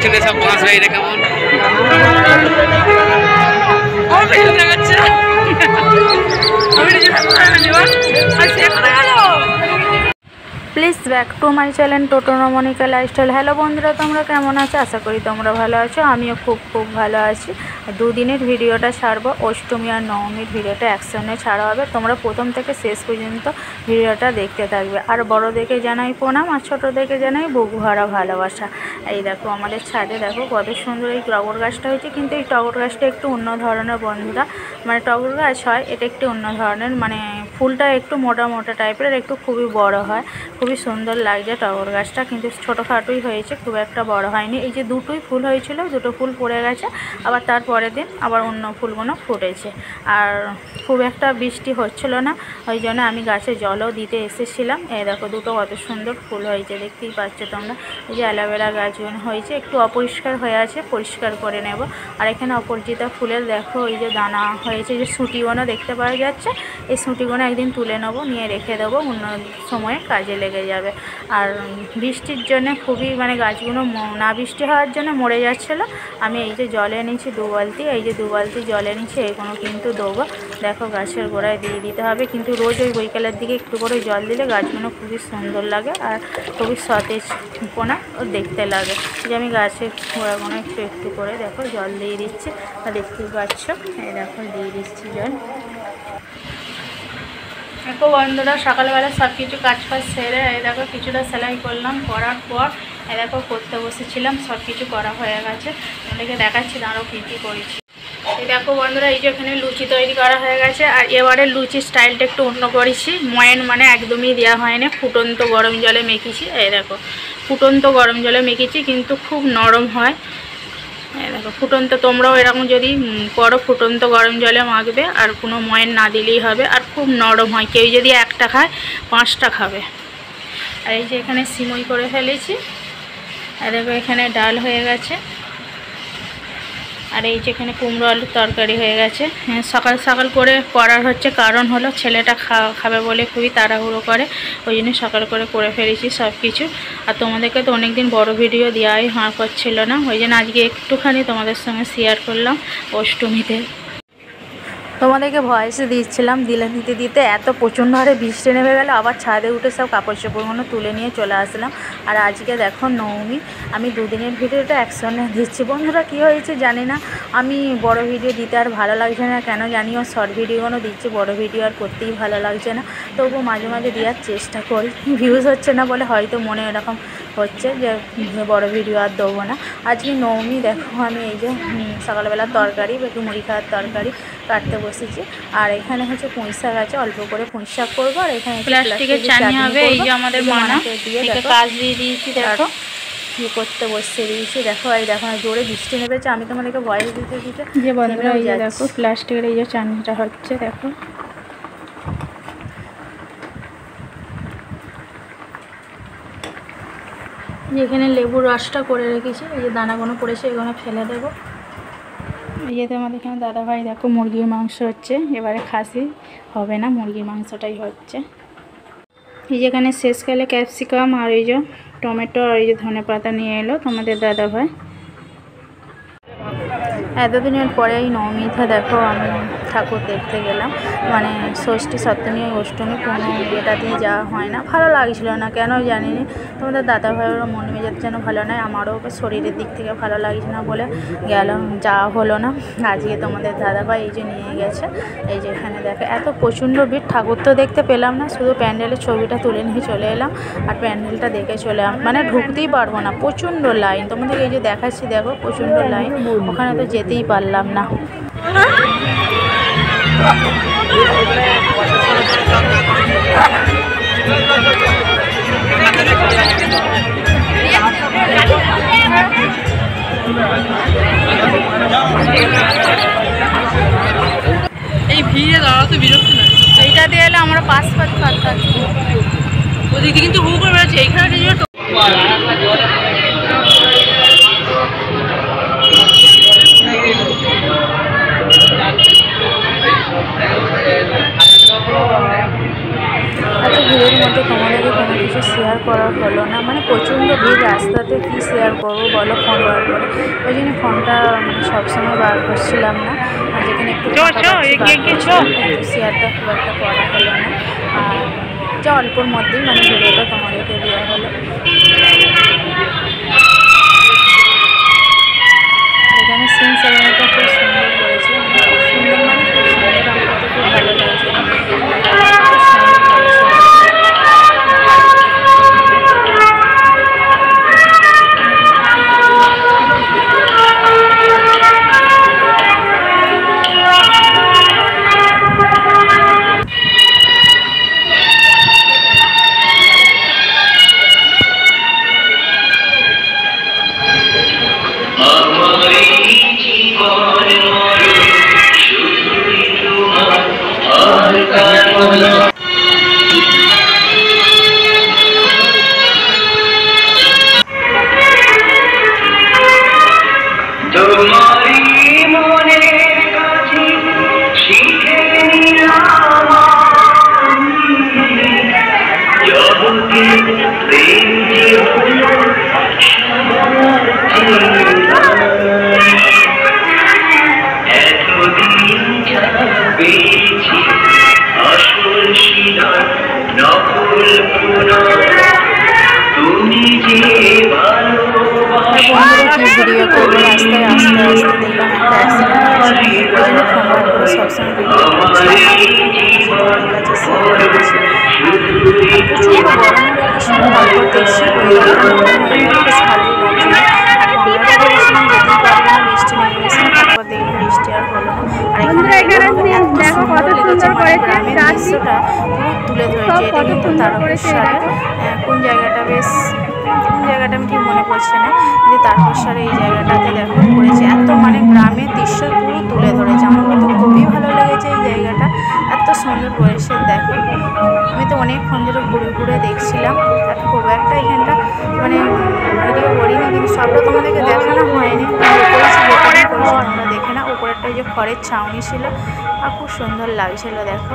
পিছনে সব বাঁশ হয়, এটা কেমন please back to my channel টোটো রমণিকা লাইফস্টাইল। হ্যালো বন্ধুরা, তোমরা কেমন আছো? আশা করি তোমরা ভালো আছো। আমিও খুব ভালো আছি। দুদিনের ভিডিওটা ছাড়বো, অষ্টমী আর নবমীর ভিডিওটা একসঙ্গে ছাড়া হবে। তোমরা প্রথম থেকে শেষ পর্যন্ত ভিডিওটা দেখতে থাকবে। আর বড়োদেরকে জানাই প্রণাম, আর ছোটোদেরকে জানাই বুক ভরা ভালোবাসা। এই দেখো আমাদের ছাদে দেখো কত সুন্দর এই টগর গাছটা হয়েছে, কিন্তু এই টগর গাছটা একটু অন্য ধরনের বন্ধুরা, মানে টগর গাছ হয় এটা একটু অন্য ধরনের, মানে ফুলটা একটু মোটা মোটা টাইপের, একটু খুবই বড় হয়, খুবই সুন্দর লাগছে টগর গাছটা, কিন্তু ছোটোখাটোই হয়েছে, খুব একটা বড় হয়নি। এই যে দুটোই ফুল হয়েছিল, দুটো ফুল পড়ে গেছে, আবার তার পরের দিন আবার অন্য ফুলগুলো ফুটেছে। আর খুব একটা বৃষ্টি হচ্ছিল না, ওই জন্য আমি গাছে জলও দিতে এসেছিলাম। এই দেখো দুটো কত সুন্দর ফুল হয়েছে, দেখতেই পাচ্ছ তোমরা। এই যে অ্যালোভেরা গাছগুলো হয়েছে, একটু অপরিষ্কার হয়ে আছে, পরিষ্কার করে নেব। আর এখানে অপরাজিতা ফুলের দেখো এই যে দানা হয়েছে, যে সুঁটিগুলো দেখতে পাওয়া যাচ্ছে, এই সুঁটিগুলো একদিন তুলে নেবো, নিয়ে রেখে দেবো, অন্য সময়ে কাজে লেগে যাবে। আর বৃষ্টির জন্য খুবই মানে গাছগুলো না বৃষ্টি হওয়ার জন্য মরে যাচ্ছিলো। আমি এই যে জল এনেছি 2 বালতি, এই যে 2 বালতি জল এনেছি, এগুলো কিন্তু দেবো। দেখো গাছের গোড়ায় দিয়ে দিতে হবে, কিন্তু রোজ ওই বৈকালের দিকে একটু করে জল দিলে গাছগুলো খুবই সুন্দর লাগে আর খুবই সতেজ পোনা ও দেখতে লাগে। যে আমি গাছের গোড়াগুলো একটু করে দেখো জল দিয়ে দিচ্ছি, দেখতেই পাচ্ছ। এই দেখো দিয়ে দিচ্ছি জল। দেখো বন্ধুরা, সকালবেলা সব কিছু কাজ সেরে এই দেখো কিছুটা সেলাই করলাম, করার পর এই দেখো করতে বসেছিলাম, সব কিছু করা হয়ে গেছে। তোমাদেরকে দেখাচ্ছি আরও কী কী করেছি। এই দেখো বন্ধুরা, এই যে এখানে লুচি তৈরি করা হয়ে গেছে। আর এবারে লুচির স্টাইলটা একটু অন্য করেছি, ময়ান মানে একদমই দেওয়া হয়নি, ফুটন্ত গরম জলে মেখেছি। এই দেখো ফুটন্ত গরম জলে মেখেছি, কিন্তু খুব নরম হয়। দেখো ফুটন্ত, তোমরাও এরকম যদি করো ফুটন্ত গরম জলে মাখবে, আর কোনো ময়ান না দিলেই হবে, আর খুব নরম হয়। কেউ যদি একটা খায় 5টা খাবে। আর এই যে এখানে সিমই করে ফেলেছি, আর দেখো এখানে ডাল হয়ে গেছে, আর এই যে এখানে কুমড়ো আলুর তরকারি হয়ে গেছে। সকাল সকাল করে করার হচ্ছে কারণ হলো ছেলেটা খাবে বলে খুবই তাড়াহুড়ো করে, ওই জন্য সকাল করে ফেলেছি সব কিছু। আর তোমাদেরকে তো অনেক দিন বড় ভিডিও দেওয়াই করছিল না, ওই জন্য আজকে একটুখানি তোমাদের সঙ্গে শেয়ার করলাম অষ্টমীতে। তোমাদেরকে ভয়েসে দিচ্ছিলাম, দিতে এত প্রচণ্ড হারে বৃষ্টি নেমে গেল, আবার ছাদে উঠে সব কাপড় চোপড়গুলো তুলে নিয়ে চলে আসলাম। আর আজকে দেখো নবমী, আমি 2 দিনের ভিডিওটা একসঙ্গে দিচ্ছি। বন্ধুরা কী হয়েছে জানি না, আমি বড় ভিডিও দিতে আর ভালো লাগছে না কেন জানিও, শর্ট ভিডিওগুলো দিচ্ছি, বড় ভিডিও আর করতেই ভালো লাগছে না। তবুও মাঝে মাঝে দেওয়ার চেষ্টা করি, ভিউজ হচ্ছে না বলে হয়তো মনে এরকম হচ্ছে যে বড় ভিডিও আর দেবো না। আজকে নবমী, দেখো আমি এই যে সকালবেলা তরকারি, একটু মুড়ি খাওয়ার তরকারি কাটতে বসেছি। আর এখানে হচ্ছে পুঁই শাক আছে, অল্প করে পুঁই শাক করবো। আর এখানে প্লাস্টিকের চাটনি হবে, এই যে আমাদের মানা দিয়ে কাজ দিয়ে দিয়েছি, দেখো ইয়ে করতে বসিয়ে দিয়েছি। দেখো এই দেখো জোরে বৃষ্টি নেমেছে, আমি তোমাদেরকে ভয়েস দিতে যে বন্ধুরা এই যে দেখো প্লাস্টিকের এই যে চাটনিটা হচ্ছে। দেখো যেখানে লেবুর রসটা করে রেখেছি, এই যে দানাগুলো পড়েছে, এগুলো ফেলে দেবো। এই যে তোমাদের এখানে দাদাভাই দেখো মুরগির মাংস হচ্ছে, এবারে খাসি হবে না, মুরগির মাংসটাই হচ্ছে। এই যেখানে শেষকালে ক্যাপসিকাম আর এই যে টমেটো আর এই যে ধনেপাতা নিয়ে এলো তোমাদের দাদাভাই। এতদিনের পরে এই নবমীতে দেখো আমি ঠাকুর দেখতে গেলাম, মানে ষষ্ঠী সপ্তমী অষ্টমী কোনো এটাতেই যাওয়া হয় না, ভালো লাগছিল না কেন জানি না। তোমাদের দাদাভাইয়েরও মন মেজাজ যেন ভালো নয়, আমারও শরীরের দিক থেকে ভালো লাগছে না বলে গেলাম, যাওয়া হলো না। আজকে তোমাদের দাদাভাই এই যে নিয়ে গেছে, এই যে এখানে দেখো এত প্রচণ্ড ভিড়, ঠাকুর তো দেখতে পেলাম না, শুধু প্যান্ডেলের ছবিটা তুলে নিয়ে চলে এলাম, আর প্যান্ডেলটা দেখে চলে এলাম, মানে ঢুকতেই পারবো না, প্রচণ্ড লাইন। তোমাদের এই যে দেখাচ্ছি দেখো প্রচণ্ড লাইন, ওখানে তো যেতেই পারলাম না। এই ভিড়ে দাঁড়াতে বিরক্ত লাগে, এইটা দিয়ে এলে আমরা পাস করতে পারতাম, ওদিকে কিন্তু হু করে বেড়াচ্ছে, এইখানে এত ভিড়ের মধ্যে তোমাদেরকে কোনো কিছু শেয়ার করা হলো না, মানে প্রচণ্ড ভিড় রাস্তাতে, কী শেয়ার করবো বলো, ফোন বার করে। ওই জন্য ফোনটা সবসময় বার করছিলাম না, আর যেখানে একটু শেয়ারটা খুব একটা করা হলো না। আর যা অল্পর মধ্যেই ভিডিওটা তোমাদেরকে দেওয়া হলো। এখানে সিন সেরেমনিটা খুব সুন্দর করেছে, খুব সুন্দর খুব সুন্দর, আমার তো খুব ভালো লাগছে। ভিডিও করবো, রাস্তায় আস্তে আস্তে দেখলাম একটা অ্যাক্সিডেন্ট হয়েছে, ওই জন্য ফোন বার করে সবসময় ভিডিও করছি, তোমাদের কাছে শেয়ার করছি। প্রচুর গরম লাগছিল, তারপর দেখছি ওয়েদারটা বেশ ভালোই লাগছিল। আমরা ভেবেছিলাম যেতেই পারবো না, বৃষ্টি নেমে গেছিলাম, তারপর দেখলাম বৃষ্টি আর হলো না। আর এখানে এত সুন্দর লেগেছে, গ্রামের দৃশ্যটা পুরো তুলে ধরেছে। এটা কিন্তু তারকেশ্বরে কোন জায়গাটা আমি ঠিক মনে পড়ছে না, কিন্তু তারকেশ্বরে এই জায়গাটাতে দেখো করেছে, এত গ্রামের দৃশ্য পুরো তুলে ধরেছে। আমার কিন্তু খুবই ভালো লেগেছে এই জায়গাটা, এত সুন্দর করেছে। দেখো আমি তো অনেকক্ষণ ধরে ঘুরে ঘুরে দেখছিলাম, আর খুব একটা এখানটা ভিডিও করিনি, কিন্তু সবটা তোমাদেরকে দেখানো হয়নি, করেছি তোমরা দেখে না। উপরেরটা যে খড়ের ছাউনি ছিল আর খুব সুন্দর লাগছিল। দেখো